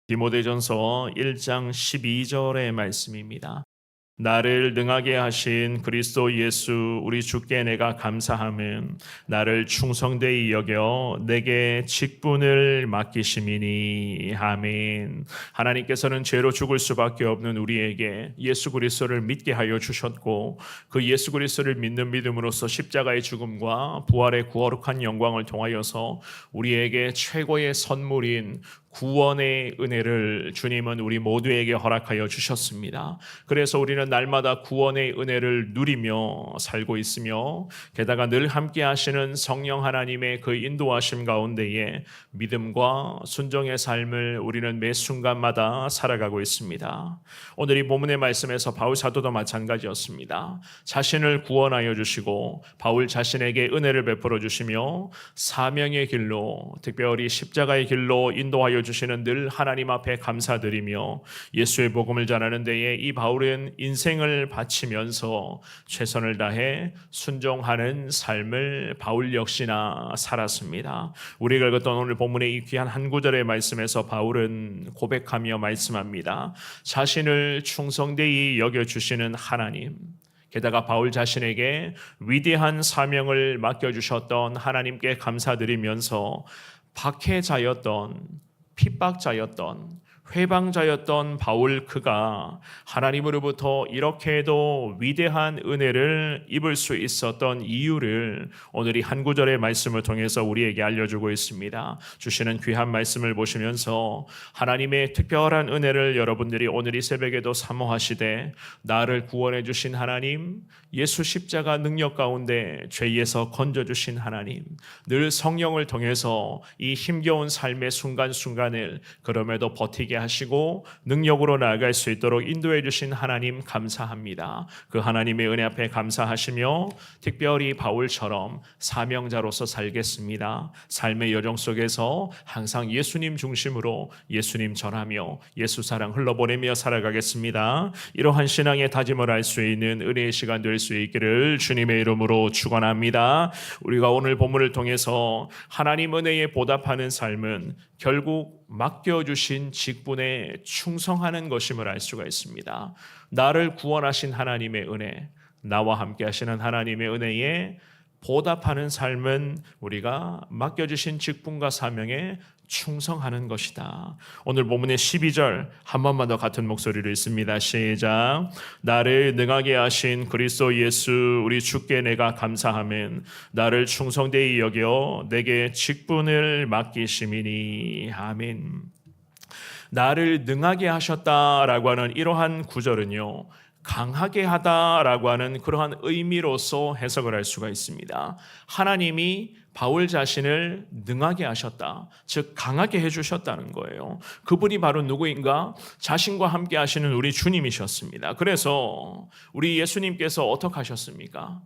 디모데전서 1장 12절의 말씀입니다. 나를 능하게 하신 그리스도 예수 우리 주께 내가 감사함은 나를 충성되이 여겨 내게 직분을 맡기심이니. 아멘. 하나님께서는 죄로 죽을 수밖에 없는 우리에게 예수 그리스도를 믿게 하여 주셨고, 그 예수 그리스도를 믿는 믿음으로써 십자가의 죽음과 부활의 거룩한 영광을 통하여서 우리에게 최고의 선물인 구원의 은혜를 주님은 우리 모두에게 허락하여 주셨습니다. 그래서 우리는 날마다 구원의 은혜를 누리며 살고 있으며, 게다가 늘 함께 하시는 성령 하나님의 그 인도하심 가운데에 믿음과 순종의 삶을 우리는 매 순간마다 살아가고 있습니다. 오늘 이 본문의 말씀에서 바울 사도도 마찬가지였습니다. 자신을 구원하여 주시고 바울 자신에게 은혜를 베풀어 주시며 사명의 길로, 특별히 십자가의 길로 인도하여 주시는 늘 하나님 앞에 감사드리며 예수의 복음을 전하는 데에 이 바울은 인생을 바치면서 최선을 다해 순종하는 삶을 바울 역시나 살았습니다. 우리가 읽었던 오늘 본문의 이 귀한 한 구절의 말씀에서 바울은 고백하며 말씀합니다. 자신을 충성되이 여겨주시는 하나님, 게다가 바울 자신에게 위대한 사명을 맡겨주셨던 하나님께 감사드리면서 박해자였던, 핍박자였던, 회방자였던 바울, 그가 하나님으로부터 이렇게도 위대한 은혜를 입을 수 있었던 이유를 오늘 이 한 구절의 말씀을 통해서 우리에게 알려주고 있습니다. 주시는 귀한 말씀을 보시면서 하나님의 특별한 은혜를 여러분들이 오늘 이 새벽에도 사모하시되, 나를 구원해 주신 하나님, 예수 십자가 능력 가운데 죄에서 건져주신 하나님, 늘 성령을 통해서 이 힘겨운 삶의 순간순간을 그럼에도 버티게 하시고 능력으로 나아갈 수 있도록 인도해 주신 하나님 감사합니다. 그 하나님의 은혜 앞에 감사하시며, 특별히 바울처럼 사명자로서 살겠습니다. 삶의 여정 속에서 항상 예수님 중심으로 예수님 전하며 예수 사랑 흘러보내며 살아가겠습니다. 이러한 신앙의 다짐을 할 수 있는 은혜의 시간 될 수 있기를 주님의 이름으로 축원합니다. 우리가 오늘 본문을 통해서 하나님 은혜에 보답하는 삶은 결국 맡겨주신 직분에 충성하는 것임을 알 수가 있습니다. 나를 구원하신 하나님의 은혜, 나와 함께 하시는 하나님의 은혜에 보답하는 삶은 우리가 맡겨주신 직분과 사명에 충성하는 것이다. 오늘 본문의 12절 한 번만 더 같은 목소리로 읽습니다. 시작. 나를 능하게 하신 그리스도 예수 우리 주께 내가 감사함은 나를 충성되이 여겨 내게 직분을 맡기심이니. 아멘. 나를 능하게 하셨다라고 하는 이러한 구절은요, 강하게 하다라고 하는 그러한 의미로서 해석을 할 수가 있습니다. 하나님이 바울 자신을 능하게 하셨다, 즉 강하게 해주셨다는 거예요. 그분이 바로 누구인가? 자신과 함께 하시는 우리 주님이셨습니다. 그래서 우리 예수님께서 어떻게 하셨습니까?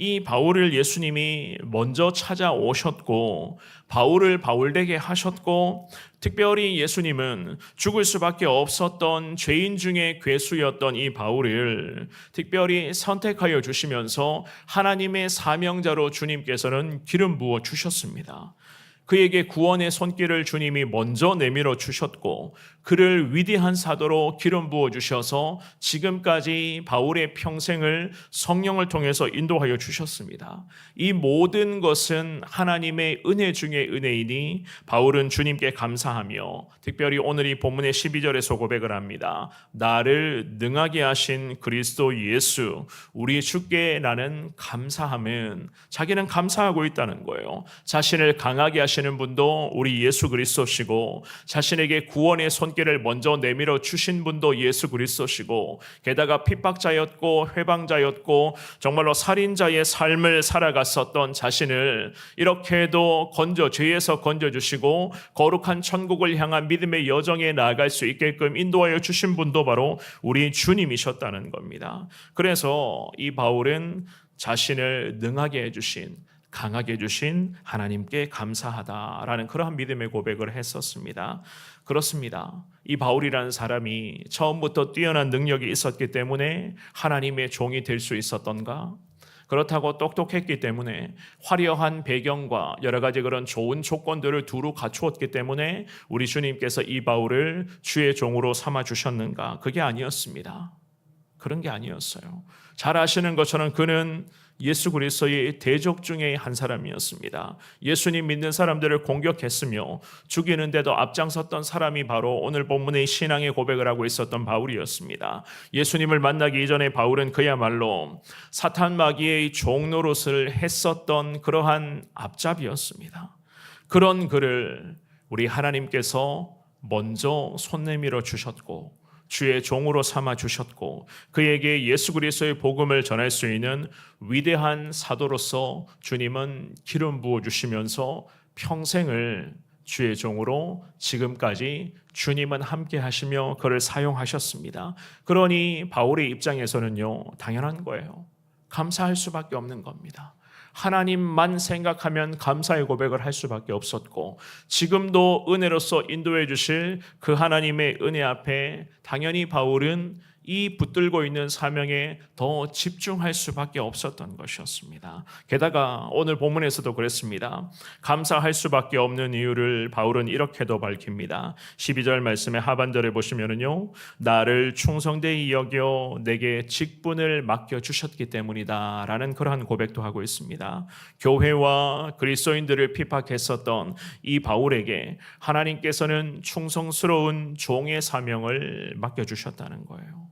이 바울을 예수님이 먼저 찾아오셨고 바울을 바울되게 하셨고, 특별히 예수님은 죽을 수밖에 없었던 죄인 중에 괴수였던 이 바울을 특별히 선택하여 주시면서 하나님의 사명자로 주님께서는 기름 부어 주셨습니다. 그에게 구원의 손길을 주님이 먼저 내밀어 주셨고, 그를 위대한 사도로 기름 부어 주셔서 지금까지 바울의 평생을 성령을 통해서 인도하여 주셨습니다. 이 모든 것은 하나님의 은혜 중에 은혜이니 바울은 주님께 감사하며, 특별히 오늘 이 본문의 12절에서 고백을 합니다. 나를 능하게 하신 그리스도 예수 우리 주께 나는 감사함은, 자기는 감사하고 있다는 거예요. 자신을 강하게 하시는 분도 우리 예수 그리스도시고, 자신에게 구원의 손길을 먼저 내밀어 주신 분도 예수 그리스도시고, 게다가 핍박자였고 회방자였고 정말로 살인자의 삶을 살아갔었던 자신을 이렇게도 죄에서 건져주시고 거룩한 천국을 향한 믿음의 여정에 나아갈 수 있게끔 인도하여 주신 분도 바로 우리 주님이셨다는 겁니다. 그래서 이 바울은 자신을 능하게 해주신, 강하게 해주신 하나님께 감사하다라는 그러한 믿음의 고백을 했었습니다. 그렇습니다. 이 바울이라는 사람이 처음부터 뛰어난 능력이 있었기 때문에 하나님의 종이 될 수 있었던가? 그렇다고 똑똑했기 때문에 화려한 배경과 여러 가지 그런 좋은 조건들을 두루 갖추었기 때문에 우리 주님께서 이 바울을 주의 종으로 삼아 주셨는가? 그게 아니었습니다. 그런 게 아니었어요. 잘 아시는 것처럼 그는 예수 그리스도의 대적 중에 한 사람이었습니다. 예수님 믿는 사람들을 공격했으며 죽이는데도 앞장섰던 사람이 바로 오늘 본문의 신앙의 고백을 하고 있었던 바울이었습니다. 예수님을 만나기 이전에 바울은 그야말로 사탄 마귀의 종 노릇을 했었던 그러한 앞잡이였습니다. 그런 그를 우리 하나님께서 먼저 손 내밀어 주셨고 주의 종으로 삼아 주셨고 그에게 예수 그리스도의 복음을 전할 수 있는 위대한 사도로서 주님은 기름 부어 주시면서 평생을 주의 종으로 지금까지 주님은 함께 하시며 그를 사용하셨습니다. 그러니 바울의 입장에서는요, 당연한 거예요. 감사할 수밖에 없는 겁니다. 하나님만 생각하면 감사의 고백을 할 수밖에 없었고 지금도 은혜로서 인도해 주실 그 하나님의 은혜 앞에 당연히 바울은 이 붙들고 있는 사명에 더 집중할 수밖에 없었던 것이었습니다. 게다가 오늘 본문에서도 그랬습니다. 감사할 수밖에 없는 이유를 바울은 이렇게도 밝힙니다. 12절 말씀의 하반절에 보시면은요, 나를 충성되이 여겨 내게 직분을 맡겨주셨기 때문이다 라는 그러한 고백도 하고 있습니다. 교회와 그리스도인들을 핍박했었던 이 바울에게 하나님께서는 충성스러운 종의 사명을 맡겨주셨다는 거예요.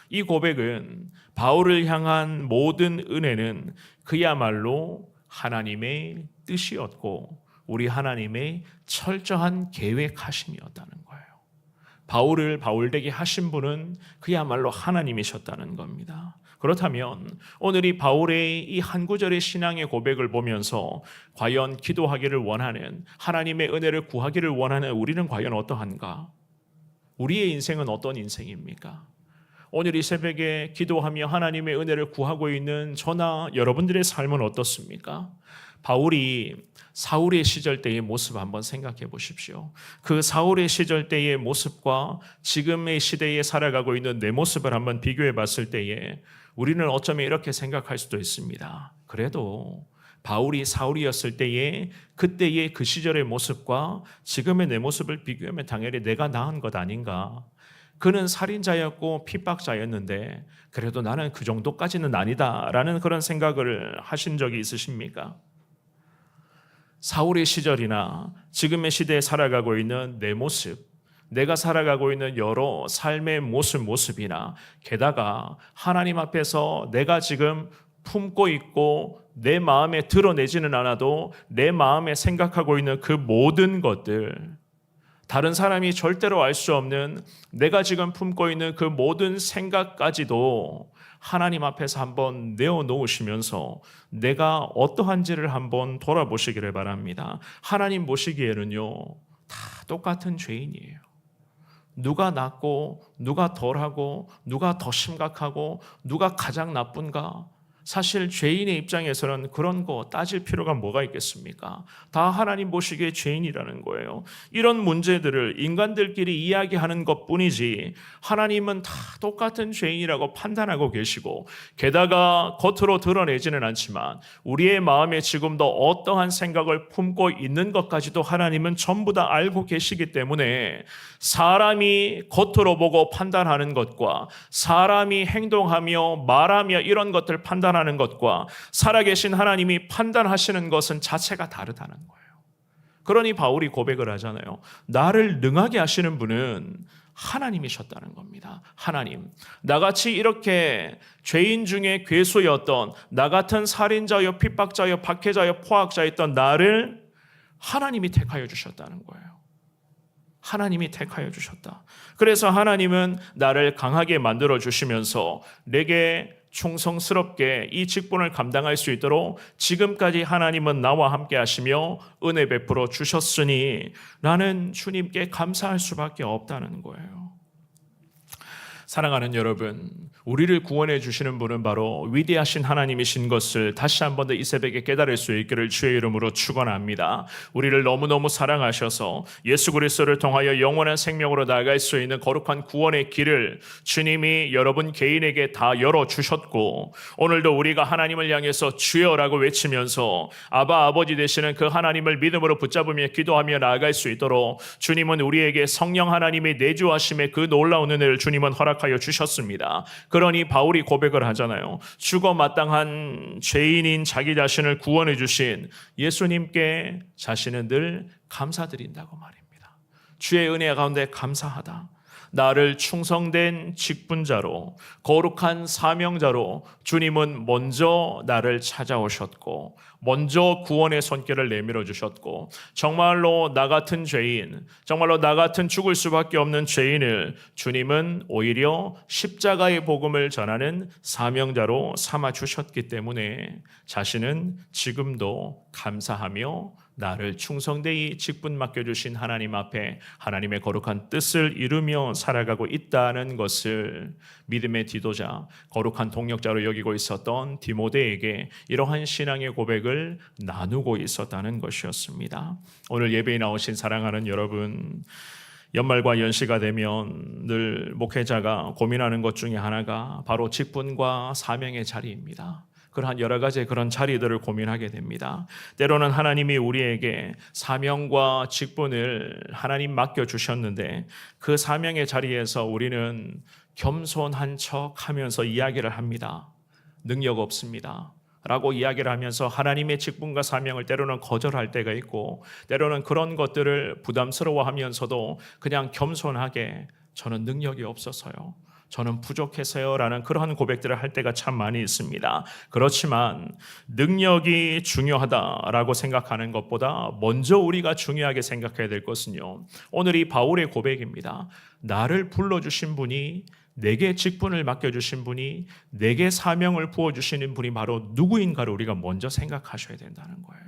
이 고백은 바울을 향한 모든 은혜는 그야말로 하나님의 뜻이었고 우리 하나님의 철저한 계획하심이었다는 거예요. 바울을 바울되게 하신 분은 그야말로 하나님이셨다는 겁니다. 그렇다면 오늘 이 바울의 이 한 구절의 신앙의 고백을 보면서 과연 기도하기를 원하는 하나님의 은혜를 구하기를 원하는 우리는 과연 어떠한가? 우리의 인생은 어떤 인생입니까? 오늘 이 새벽에 기도하며 하나님의 은혜를 구하고 있는 저나 여러분들의 삶은 어떻습니까? 바울이 사울의 시절 때의 모습 한번 생각해 보십시오. 그 사울의 시절 때의 모습과 지금의 시대에 살아가고 있는 내 모습을 한번 비교해 봤을 때에 우리는 어쩌면 이렇게 생각할 수도 있습니다. 그래도 바울이 사울이었을 때의 그때의 그 시절의 모습과 지금의 내 모습을 비교하면 당연히 내가 나은 것 아닌가? 그는 살인자였고 핍박자였는데 그래도 나는 그 정도까지는 아니다라는 그런 생각을 하신 적이 있으십니까? 사울의 시절이나 지금의 시대에 살아가고 있는 내 모습, 내가 살아가고 있는 여러 삶의 모습이나 게다가 하나님 앞에서 내가 지금 품고 있고 내 마음에 드러내지는 않아도 내 마음에 생각하고 있는 그 모든 것들, 다른 사람이 절대로 알 수 없는 내가 지금 품고 있는 그 모든 생각까지도 하나님 앞에서 한번 내어놓으시면서 내가 어떠한지를 한번 돌아보시기를 바랍니다. 하나님 보시기에는요, 다 똑같은 죄인이에요. 누가 낫고 누가 덜하고 누가 더 심각하고 누가 가장 나쁜가? 사실 죄인의 입장에서는 그런 거 따질 필요가 뭐가 있겠습니까? 다 하나님 보시기에 죄인이라는 거예요. 이런 문제들을 인간들끼리 이야기하는 것뿐이지 하나님은 다 똑같은 죄인이라고 판단하고 계시고 게다가 겉으로 드러내지는 않지만 우리의 마음에 지금도 어떠한 생각을 품고 있는 것까지도 하나님은 전부 다 알고 계시기 때문에 사람이 겉으로 보고 판단하는 것과 사람이 행동하며 말하며 이런 것들 판단하는 것과 살아계신 하나님이 판단하시는 것은 자체가 다르다는 거예요. 그러니 바울이 고백을 하잖아요. 나를 능하게 하시는 분은 하나님이셨다는 겁니다. 하나님, 나같이 이렇게 죄인 중에 괴수였던 나 같은 살인자여 핍박자여 박해자여 포악자였던 나를 하나님이 택하여 주셨다는 거예요. 하나님이 택하여 주셨다. 그래서 하나님은 나를 강하게 만들어 주시면서 내게 충성스럽게 이 직분을 감당할 수 있도록 지금까지 하나님은 나와 함께 하시며 은혜 베풀어 주셨으니 나는 주님께 감사할 수밖에 없다는 거예요. 사랑하는 여러분, 우리를 구원해 주시는 분은 바로 위대하신 하나님이신 것을 다시 한 번 더 이 새벽에 깨달을 수 있기를 주의 이름으로 축원합니다. 우리를 너무너무 사랑하셔서 예수 그리스도를 통하여 영원한 생명으로 나아갈 수 있는 거룩한 구원의 길을 주님이 여러분 개인에게 다 열어주셨고, 오늘도 우리가 하나님을 향해서 주여라고 외치면서 아바 아버지 되시는 그 하나님을 믿음으로 붙잡으며 기도하며 나아갈 수 있도록 주님은 우리에게 성령 하나님의 내주하심의 그 놀라운 은혜를 주님은 허락하여 주셨습니다. 그러니 바울이 고백을 하잖아요. 죽어 마땅한 죄인인 자기 자신을 구원해 주신 예수님께 자신은 늘 감사드린다고 말입니다. 주의 은혜 가운데 감사하다. 나를 충성된 직분자로, 거룩한 사명자로 주님은 먼저 나를 찾아오셨고, 먼저 구원의 손길을 내밀어 주셨고, 정말로 나 같은 죄인, 정말로 나 같은 죽을 수밖에 없는 죄인을 주님은 오히려 십자가의 복음을 전하는 사명자로 삼아 주셨기 때문에 자신은 지금도 감사하며 나를 충성되이 직분 맡겨주신 하나님 앞에 하나님의 거룩한 뜻을 이루며 살아가고 있다는 것을 믿음의 지도자, 거룩한 동역자로 여기고 있었던 디모데에게 이러한 신앙의 고백을 나누고 있었다는 것이었습니다. 오늘 예배에 나오신 사랑하는 여러분, 연말과 연시가 되면 늘 목회자가 고민하는 것 중에 하나가 바로 직분과 사명의 자리입니다. 그러한 여러 가지 그런 자리들을 고민하게 됩니다. 때로는 하나님이 우리에게 사명과 직분을 하나님 맡겨주셨는데 그 사명의 자리에서 우리는 겸손한 척 하면서 이야기를 합니다. 능력 없습니다 라고 이야기를 하면서 하나님의 직분과 사명을 때로는 거절할 때가 있고, 때로는 그런 것들을 부담스러워하면서도 그냥 겸손하게 저는 능력이 없어서요, 저는 부족해서요 라는 그러한 고백들을 할 때가 참 많이 있습니다. 그렇지만 능력이 중요하다라고 생각하는 것보다 먼저 우리가 중요하게 생각해야 될 것은요, 오늘 이 바울의 고백입니다. 나를 불러주신 분이, 내게 직분을 맡겨주신 분이, 내게 사명을 부어주시는 분이 바로 누구인가를 우리가 먼저 생각하셔야 된다는 거예요.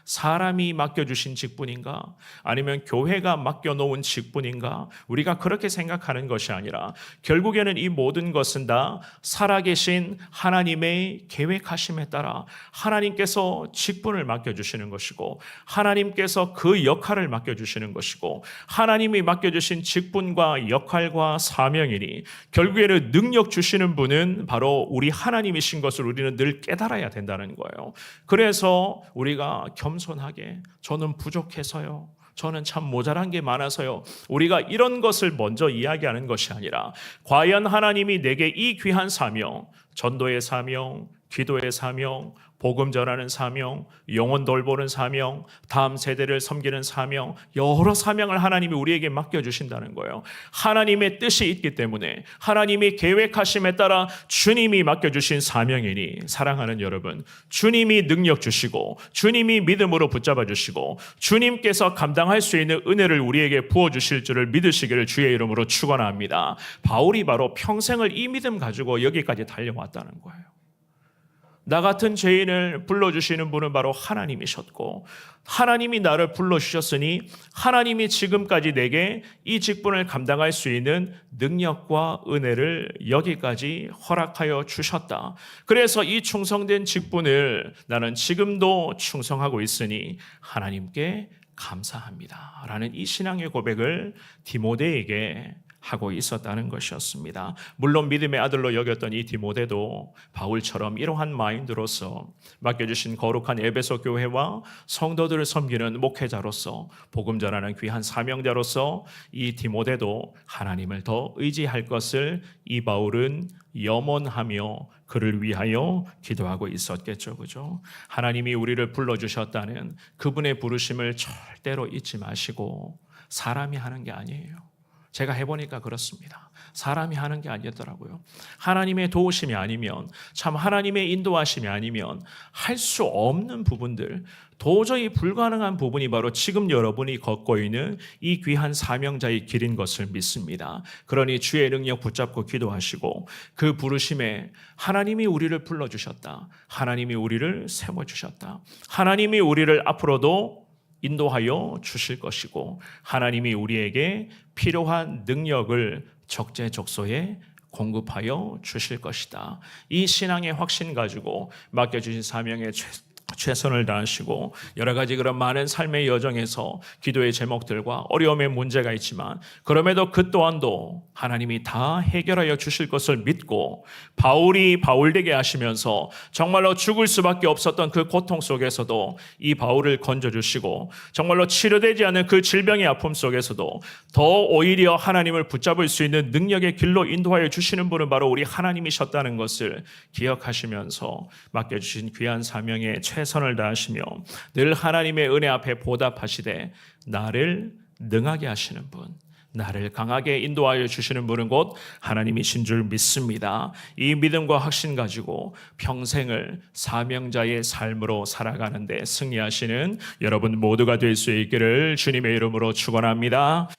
사람이 맡겨주신 직분인가, 아니면 교회가 맡겨놓은 직분인가, 우리가 그렇게 생각하는 것이 아니라 결국에는 이 모든 것은 다 살아계신 하나님의 계획하심에 따라 하나님께서 직분을 맡겨주시는 것이고, 하나님께서 그 역할을 맡겨주시는 것이고, 하나님이 맡겨주신 직분과 역할과 사명이니 결국에는 능력 주시는 분은 바로 우리 하나님이신 것을 우리는 늘 깨달아야 된다는 거예요. 그래서 우리가 겸손하게 저는 부족해서요, 저는 참 모자란 게 많아서요, 우리가 이런 것을 먼저 이야기하는 것이 아니라 과연 하나님이 내게 이 귀한 사명, 전도의 사명, 기도의 사명, 복음 전하는 사명, 영혼 돌보는 사명, 다음 세대를 섬기는 사명, 여러 사명을 하나님이 우리에게 맡겨주신다는 거예요. 하나님의 뜻이 있기 때문에, 하나님이 계획하심에 따라 주님이 맡겨주신 사명이니, 사랑하는 여러분, 주님이 능력 주시고, 주님이 믿음으로 붙잡아 주시고, 주님께서 감당할 수 있는 은혜를 우리에게 부어주실 줄을 믿으시기를 주의 이름으로 축원합니다. 바울이 바로 평생을 이 믿음 가지고 여기까지 달려왔다는 거예요. 나 같은 죄인을 불러주시는 분은 바로 하나님이셨고, 하나님이 나를 불러주셨으니 하나님이 지금까지 내게 이 직분을 감당할 수 있는 능력과 은혜를 여기까지 허락하여 주셨다. 그래서 이 충성된 직분을 나는 지금도 충성하고 있으니 하나님께 감사합니다 라는 이 신앙의 고백을 디모데에게 하고 있었다는 것이었습니다. 물론 믿음의 아들로 여겼던 이 디모데도 바울처럼 이러한 마인드로서 맡겨주신 거룩한 에베소 교회와 성도들을 섬기는 목회자로서, 복음 전하는 귀한 사명자로서 이 디모데도 하나님을 더 의지할 것을 이 바울은 염원하며 그를 위하여 기도하고 있었겠죠. 그죠? 하나님이 우리를 불러주셨다는 그분의 부르심을 절대로 잊지 마시고, 사람이 하는 게 아니에요. 제가 해보니까 그렇습니다. 사람이 하는 게 아니더라고요. 하나님의 도우심이 아니면, 참 하나님의 인도하심이 아니면 할 수 없는 부분들, 도저히 불가능한 부분이 바로 지금 여러분이 걷고 있는 이 귀한 사명자의 길인 것을 믿습니다. 그러니 주의 능력 붙잡고 기도하시고, 그 부르심에 하나님이 우리를 불러주셨다, 하나님이 우리를 세워주셨다, 하나님이 우리를 앞으로도 인도하여 주실 것이고 하나님이 우리에게 필요한 능력을 적재적소에 공급하여 주실 것이다. 이 신앙의 확신 가지고 맡겨주신 사명에 최선을 다하시고 여러 가지 그런 많은 삶의 여정에서 기도의 제목들과 어려움의 문제가 있지만 그럼에도 그 또한도 하나님이 다 해결하여 주실 것을 믿고 바울이 바울되게 하시면서 정말로 죽을 수밖에 없었던 그 고통 속에서도 이 바울을 건져주시고 정말로 치료되지 않은 그 질병의 아픔 속에서도 더 오히려 하나님을 붙잡을 수 있는 능력의 길로 인도하여 주시는 분은 바로 우리 하나님이셨다는 것을 기억하시면서 맡겨주신 귀한 사명에 최선을 다하시며 늘 하나님의 은혜 앞에 보답하시되 나를 능하게 하시는 분, 나를 강하게 인도하여 주시는 분은 곧 하나님이신 줄 믿습니다. 이 믿음과 확신 가지고 평생을 사명자의 삶으로 살아가는 데 승리하시는 여러분 모두가 될 수 있기를 주님의 이름으로 축원합니다.